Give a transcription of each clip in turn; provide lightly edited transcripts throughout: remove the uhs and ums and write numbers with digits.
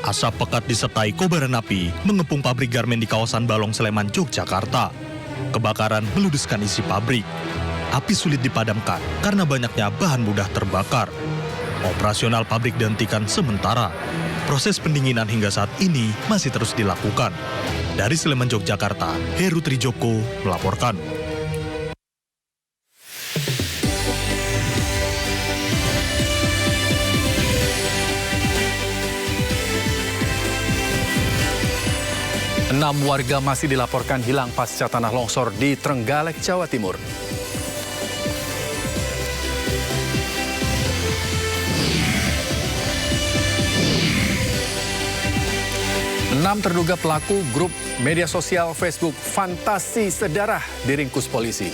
Asap pekat disertai kobaran api mengepung pabrik garmen di kawasan Balong Sleman, Yogyakarta. Kebakaran meludeskan isi pabrik. Api sulit dipadamkan karena banyaknya bahan mudah terbakar. Operasional pabrik dihentikan sementara. Proses pendinginan hingga saat ini masih terus dilakukan. Dari Sleman, Yogyakarta, Heru Trijoko melaporkan. Enam warga masih dilaporkan hilang pasca tanah longsor di Trenggalek, Jawa Timur. Enam terduga pelaku grup media sosial Facebook Fantasi Sedarah diringkus polisi.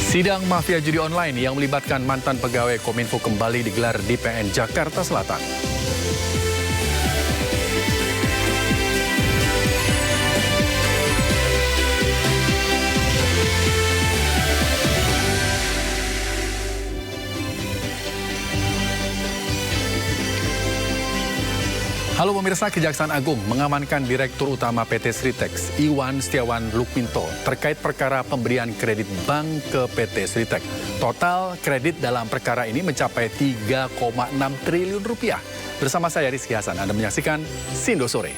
Sidang mafia judi online yang melibatkan mantan pegawai Kominfo kembali digelar di PN Jakarta Selatan. Halo pemirsa, Kejaksaan Agung mengamankan Direktur Utama PT Sritex, Iwan Setiawan Lukminto, terkait perkara pemberian kredit bank ke PT Sritex. Total kredit dalam perkara ini mencapai 3,6 triliun rupiah. Bersama saya Rizky Hasan, Anda menyaksikan Sindo Sore.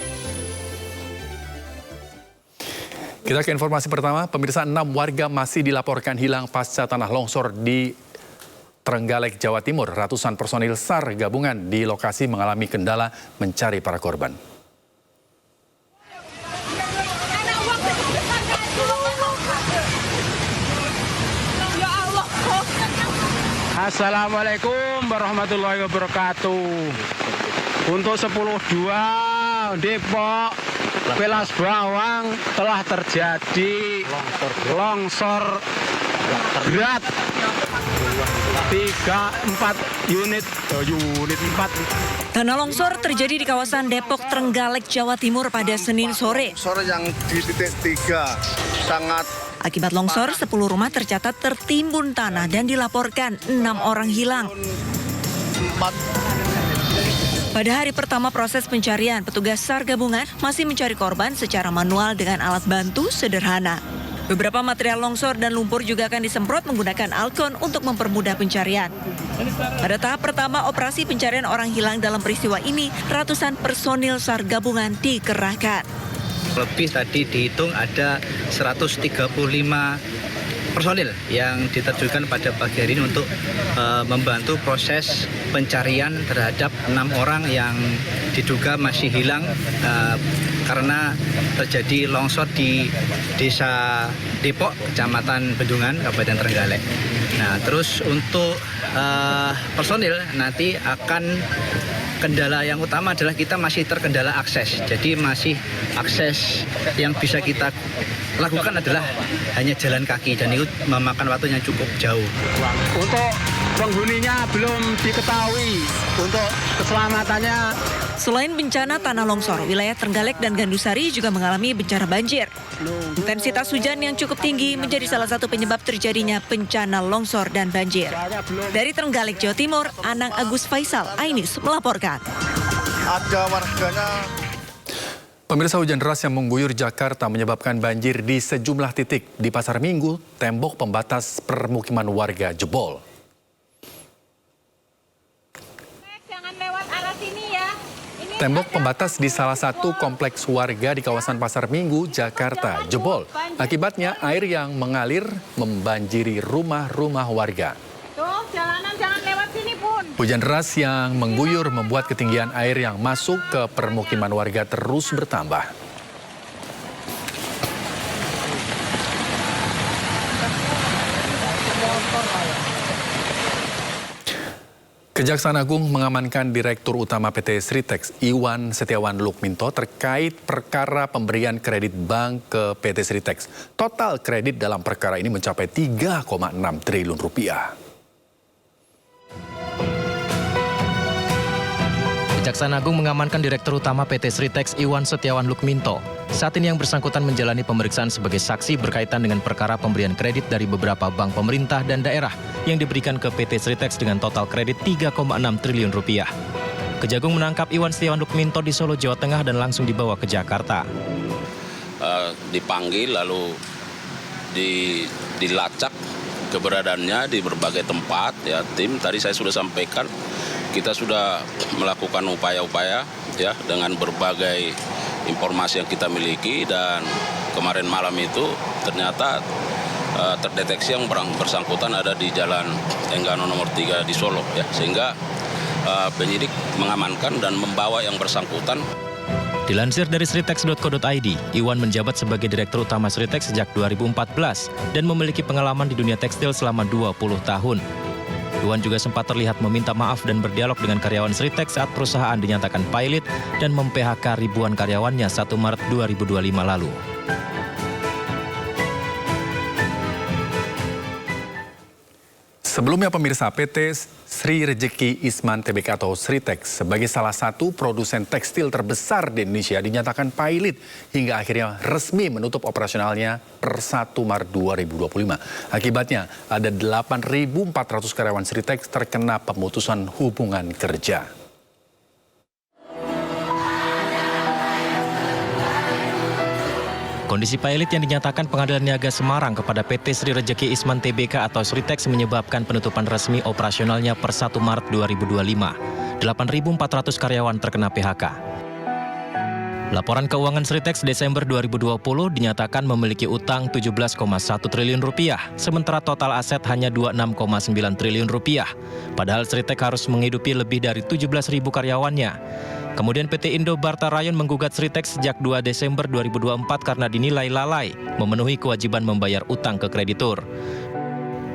Kita ke informasi pertama, pemirsa, 6 warga masih dilaporkan hilang pasca tanah longsor di Trenggalek, Jawa Timur. Ratusan personil SAR gabungan di lokasi mengalami kendala mencari para korban. Assalamualaikum warahmatullahi wabarakatuh. Untuk 10.2 Depok, Pelas Bawang telah terjadi longsor berat 3-4 unit 4. Tanah longsor terjadi di kawasan Depok, Trenggalek, Jawa Timur pada Senin sore. Longsor yang di titik 3 sangat. Akibat longsor, 10 rumah tercatat tertimbun tanah dan dilaporkan 6 orang hilang. Pada hari pertama proses pencarian, petugas SAR gabungan masih mencari korban secara manual dengan alat bantu sederhana. Beberapa material longsor dan lumpur juga akan disemprot menggunakan Alkon untuk mempermudah pencarian. Pada tahap pertama operasi pencarian orang hilang dalam peristiwa ini, ratusan personil SAR gabungan dikerahkan. Lebih tadi dihitung ada 135 personil yang diterjunkan pada pagi hari ini untuk membantu proses pencarian terhadap 6 orang yang diduga masih hilang karena terjadi longsor di Desa Depok, Kecamatan Bendungan, Kabupaten Trenggalek. Nah, terus untuk personil nanti akan kendala yang utama adalah kita masih terkendala akses. Jadi masih akses yang bisa kita lakukan adalah hanya jalan kaki dan itu memakan waktu yang cukup jauh. Untuk penghuninya belum diketahui. Untuk keselamatannya. Selain bencana tanah longsor, wilayah Trenggalek dan Gandusari juga mengalami bencana banjir. Intensitas hujan yang cukup tinggi menjadi salah satu penyebab terjadinya bencana longsor dan banjir. Dari Trenggalek, Jawa Timur, Anang Agus Faisal, Ainis melaporkan. Ada warganya. Pemirsa, hujan deras yang mengguyur Jakarta menyebabkan banjir di sejumlah titik. Di Pasar Minggu, tembok pembatas permukiman warga jebol. Tembok pembatas di salah satu kompleks warga di kawasan Pasar Minggu, Jakarta, jebol. Akibatnya air yang mengalir membanjiri rumah-rumah warga. Tuh, jalanan jangan lewat sini, Pun. Hujan deras yang mengguyur membuat ketinggian air yang masuk ke permukiman warga terus bertambah. Kejaksaan Agung mengamankan Direktur Utama PT Sritex, Iwan Setiawan Lukminto, terkait perkara pemberian kredit bank ke PT Sritex. Total kredit dalam perkara ini mencapai 3,6 triliun rupiah. Kejaksaan Agung mengamankan Direktur Utama PT Sritex, Iwan Setiawan Lukminto. Saat ini yang bersangkutan menjalani pemeriksaan sebagai saksi berkaitan dengan perkara pemberian kredit dari beberapa bank pemerintah dan daerah yang diberikan ke PT Sritex dengan total kredit 3,6 triliun rupiah. Kejagung menangkap Iwan Setiawan Lukminto di Solo, Jawa Tengah dan langsung dibawa ke Jakarta. Dipanggil lalu dilacak keberadaannya di berbagai tempat. Ya, tim tadi saya sudah sampaikan kita sudah melakukan upaya-upaya ya dengan berbagai informasi yang kita miliki, dan kemarin malam itu ternyata terdeteksi yang bersangkutan ada di Jalan Enggano nomor 3 di Solo ya, sehingga penyidik mengamankan dan membawa yang bersangkutan. Dilansir dari sritex.co.id, Iwan menjabat sebagai Direktur Utama Sritex sejak 2014 dan memiliki pengalaman di dunia tekstil selama 20 tahun. Iwan juga sempat terlihat meminta maaf dan berdialog dengan karyawan Sritex saat perusahaan dinyatakan pilot dan mem-PHK ribuan karyawannya 1 Maret 2025 lalu. Sebelumnya pemirsa, PT Sri Rejeki Isman Tbk atau Sritex sebagai salah satu produsen tekstil terbesar di Indonesia dinyatakan pilot hingga akhirnya resmi menutup operasionalnya per 1 Maret 2025. Akibatnya ada 8.400 karyawan Sritex terkena pemutusan hubungan kerja. Kondisi pilot yang dinyatakan Pengadilan Niaga Semarang kepada PT Sri Rejeki Isman Tbk atau Sritex menyebabkan penutupan resmi operasionalnya per 1 Maret 2025. 8.400 karyawan terkena PHK. Laporan keuangan Sritex Desember 2020 dinyatakan memiliki utang 17,1 triliun rupiah, sementara total aset hanya 26,9 triliun rupiah. Padahal Sritex harus menghidupi lebih dari 17.000 karyawannya. Kemudian PT Indo Barta Rayon menggugat Sritex sejak 2 Desember 2024 karena dinilai lalai memenuhi kewajiban membayar utang ke kreditur.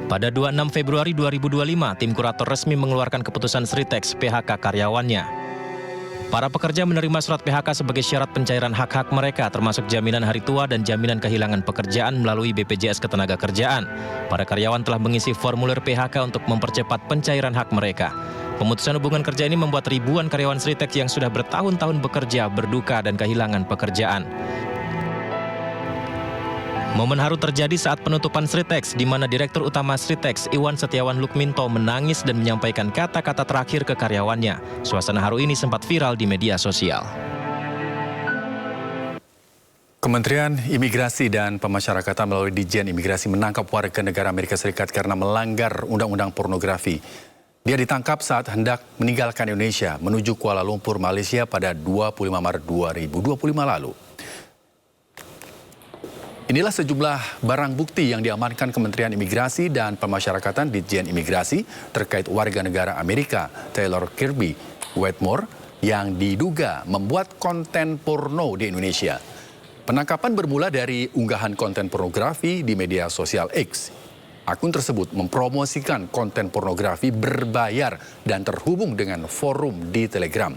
Pada 26 Februari 2025, tim kurator resmi mengeluarkan keputusan Sritex PHK karyawannya. Para pekerja menerima surat PHK sebagai syarat pencairan hak-hak mereka, termasuk jaminan hari tua dan jaminan kehilangan pekerjaan melalui BPJS Ketenagakerjaan. Para karyawan telah mengisi formulir PHK untuk mempercepat pencairan hak mereka. Pemutusan hubungan kerja ini membuat ribuan karyawan Sritex yang sudah bertahun-tahun bekerja berduka dan kehilangan pekerjaan. Momen haru terjadi saat penutupan Sritex, di mana Direktur Utama Sritex, Iwan Setiawan Lukminto, menangis dan menyampaikan kata-kata terakhir ke karyawannya. Suasana haru ini sempat viral di media sosial. Kementerian Imigrasi dan Pemasyarakatan melalui Ditjen Imigrasi menangkap warga negara Amerika Serikat karena melanggar undang-undang pornografi. Dia ditangkap saat hendak meninggalkan Indonesia menuju Kuala Lumpur, Malaysia pada 25 Maret 2025 lalu. Inilah sejumlah barang bukti yang diamankan Kementerian Imigrasi dan Pemasyarakatan Ditjen Imigrasi terkait warga negara Amerika Taylor Kirby Wetmore yang diduga membuat konten porno di Indonesia. Penangkapan bermula dari unggahan konten pornografi di media sosial X. Akun tersebut mempromosikan konten pornografi berbayar dan terhubung dengan forum di Telegram.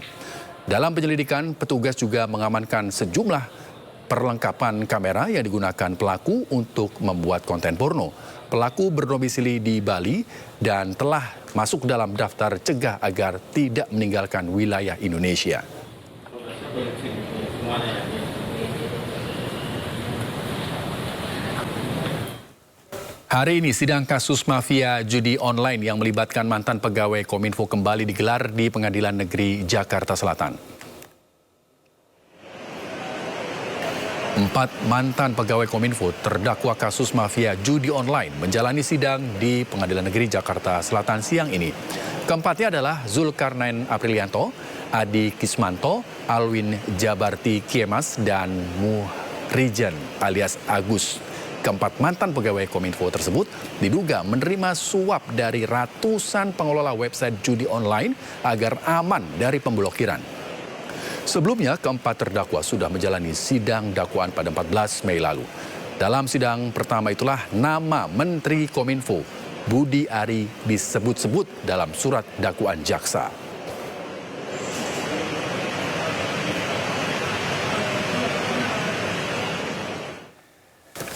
Dalam penyelidikan, petugas juga mengamankan sejumlah perlengkapan kamera yang digunakan pelaku untuk membuat konten porno. Pelaku berdomisili di Bali dan telah masuk dalam daftar cegah agar tidak meninggalkan wilayah Indonesia. Hari ini sidang kasus mafia judi online yang melibatkan mantan pegawai Kominfo kembali digelar di Pengadilan Negeri Jakarta Selatan. 4 mantan pegawai Kominfo terdakwa kasus mafia judi online menjalani sidang di Pengadilan Negeri Jakarta Selatan siang ini. Keempatnya adalah Zulkarnain Aprilianto, Adi Kismanto, Alwin Jabarti Kiemas, dan Muhrijan alias Agus. Keempat mantan pegawai Kominfo tersebut diduga menerima suap dari ratusan pengelola website judi online agar aman dari pemblokiran. Sebelumnya, keempat terdakwa sudah menjalani sidang dakwaan pada 14 Mei lalu. Dalam sidang pertama itulah nama Menteri Kominfo, Budi Ari, disebut-sebut dalam surat dakwaan jaksa.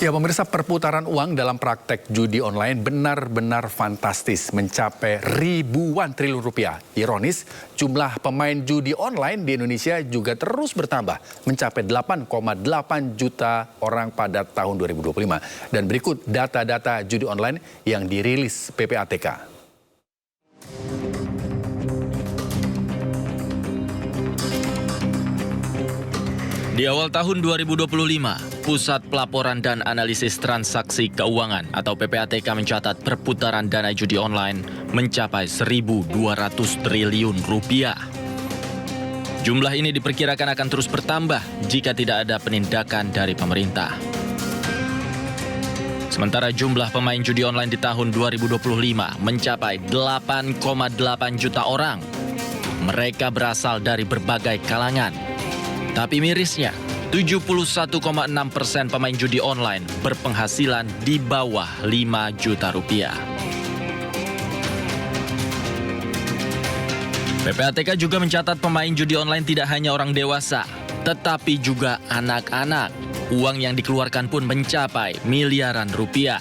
Ya, pemirsa, perputaran uang dalam praktek judi online benar-benar fantastis, mencapai ribuan triliun rupiah. Ironis, jumlah pemain judi online di Indonesia juga terus bertambah, mencapai 8,8 juta orang pada tahun 2025. Dan berikut data-data judi online yang dirilis PPATK. Di awal tahun 2025, Pusat Pelaporan dan Analisis Transaksi Keuangan atau PPATK mencatat perputaran dana judi online mencapai 1.200 triliun rupiah. Jumlah ini diperkirakan akan terus bertambah jika tidak ada penindakan dari pemerintah. Sementara jumlah pemain judi online di tahun 2025 mencapai 8,8 juta orang. Mereka berasal dari berbagai kalangan. Tapi mirisnya, 71,6% pemain judi online berpenghasilan di bawah 5 juta rupiah. PPATK juga mencatat pemain judi online tidak hanya orang dewasa, tetapi juga anak-anak. Uang yang dikeluarkan pun mencapai miliaran rupiah.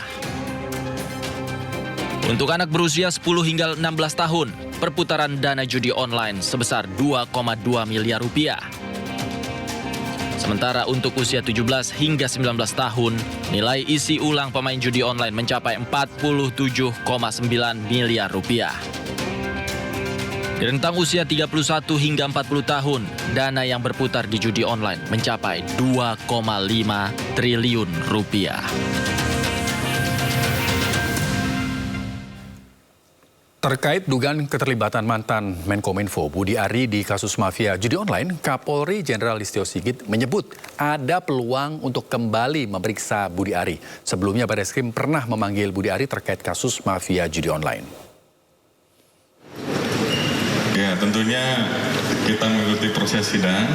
Untuk anak berusia 10 hingga 16 tahun, perputaran dana judi online sebesar 2,2 miliar rupiah. Sementara untuk usia 17 hingga 19 tahun, nilai isi ulang pemain judi online mencapai 47,9 miliar rupiah. Di rentang usia 31 hingga 40 tahun, dana yang berputar di judi online mencapai 2,5 triliun rupiah. Terkait dugaan keterlibatan mantan Menkominfo Budi Ari di kasus mafia judi online, Kapolri Jenderal Listio Sigit menyebut ada peluang untuk kembali memeriksa Budi Ari. Sebelumnya Barreskrim pernah memanggil Budi Ari terkait kasus mafia judi online. Ya, tentunya kita mengikuti proses sidang,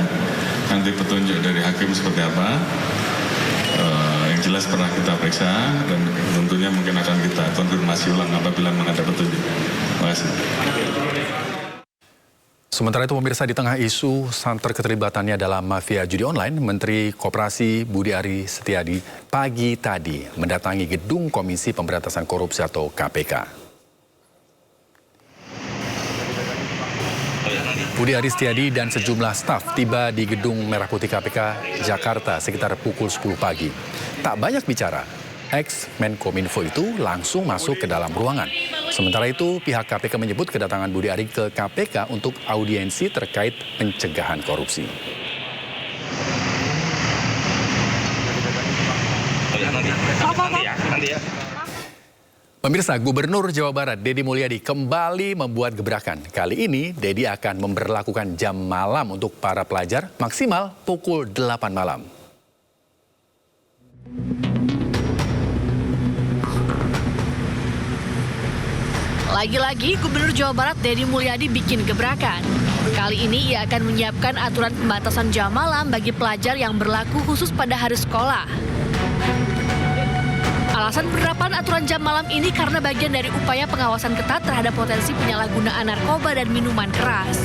nanti petunjuk dari hakim seperti apa. Yang jelas pernah kita periksa dan tentunya mungkin akan kita konfirmasi ulang apabila menghadap petunjuk. Terima kasih. Sementara itu pemirsa, di tengah isu santer keterlibatannya dalam mafia judi online, Menteri Koperasi Budi Ari Setiadi pagi tadi mendatangi gedung Komisi Pemberantasan Korupsi atau KPK. Budi Ari Setiadi dan sejumlah staf tiba di gedung Merah Putih KPK Jakarta sekitar pukul 10 pagi. Tak banyak bicara, ex-Menkominfo itu langsung masuk ke dalam ruangan. Sementara itu, pihak KPK menyebut kedatangan Budi Ari ke KPK untuk audiensi terkait pencegahan korupsi. Pemirsa, Gubernur Jawa Barat Deddy Mulyadi kembali membuat gebrakan. Kali ini, Deddy akan memberlakukan jam malam untuk para pelajar maksimal pukul 8 malam. Lagi-lagi, Gubernur Jawa Barat Deddy Mulyadi bikin gebrakan. Kali ini ia akan menyiapkan aturan pembatasan jam malam bagi pelajar yang berlaku khusus pada hari sekolah. Alasan penerapan aturan jam malam ini karena bagian dari upaya pengawasan ketat terhadap potensi penyalahgunaan narkoba dan minuman keras.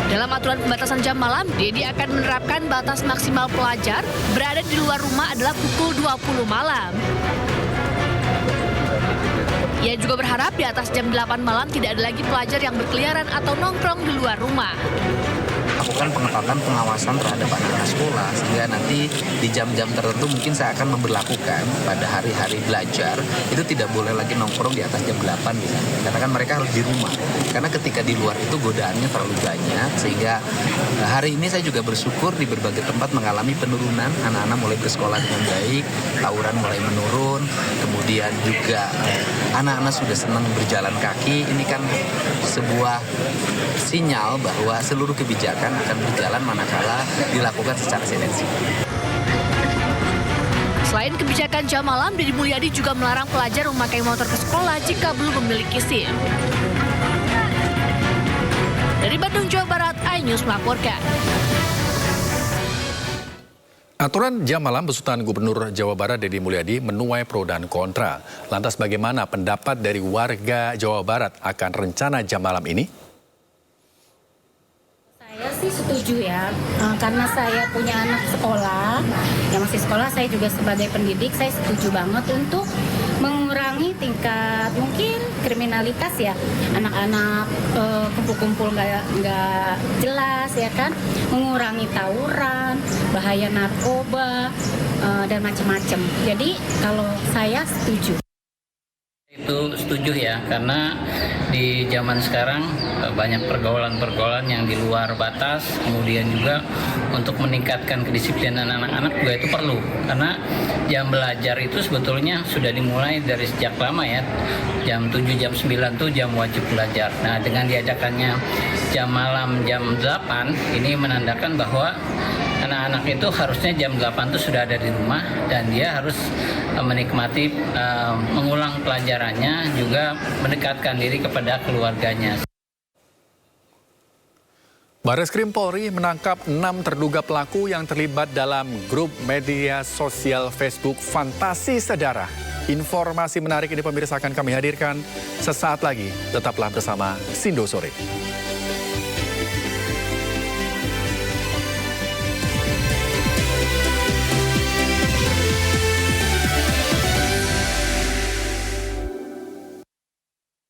Dalam aturan pembatasan jam malam, Deddy akan menerapkan batas maksimal pelajar berada di luar rumah adalah pukul 20 malam. Ia juga berharap di atas jam 8 malam tidak ada lagi pelajar yang berkeliaran atau nongkrong di luar rumah. Lakukan pengetatan pengawasan terhadap anak-anak sekolah sehingga nanti di jam-jam tertentu mungkin saya akan memberlakukan pada hari-hari belajar itu tidak boleh lagi nongkrong di atas jam 8 misalnya, karena kan mereka harus di rumah, karena ketika di luar itu godaannya terlalu banyak sehingga hari ini saya juga bersyukur di berbagai tempat mengalami penurunan, anak-anak mulai bersekolah dengan baik, tawuran mulai menurun, kemudian juga anak-anak sudah senang berjalan kaki. Ini kan sebuah sinyal bahwa seluruh kebijakan akan berjalan manakala dilakukan secara sinergi. Selain kebijakan jam malam, Deddy Mulyadi juga melarang pelajar memakai motor ke sekolah jika belum memiliki SIM. Dari Bandung, Jawa Barat, iNews melaporkan. Aturan jam malam besutan Gubernur Jawa Barat Deddy Mulyadi menuai pro dan kontra. Lantas bagaimana pendapat dari warga Jawa Barat akan rencana jam malam ini? Saya sih setuju ya, karena saya punya anak sekolah, yang masih sekolah. Saya juga sebagai pendidik, saya setuju banget untuk mengurangi tingkat mungkin kriminalitas ya. Anak-anak kumpul-kumpul nggak jelas ya kan, mengurangi tawuran, bahaya narkoba, dan macam-macam. Jadi kalau saya setuju. Itu setuju ya, karena di zaman sekarang banyak pergaulan-pergaulan yang di luar batas, kemudian juga untuk meningkatkan kedisiplinan anak-anak juga itu perlu, karena jam belajar itu sebetulnya sudah dimulai dari sejak lama ya, jam 7, jam 9 tuh jam wajib belajar. Nah dengan diadakannya jam malam jam 8, ini menandakan bahwa anak-anak itu harusnya jam 8 itu sudah ada di rumah dan dia harus menikmati mengulang pelajarannya, juga mendekatkan diri kepada keluarganya. Bareskrim Polri menangkap 6 terduga pelaku yang terlibat dalam grup media sosial Facebook Fantasi Sedara. Informasi menarik ini pemirsa akan kami hadirkan sesaat lagi. Tetaplah bersama Sindo Sore.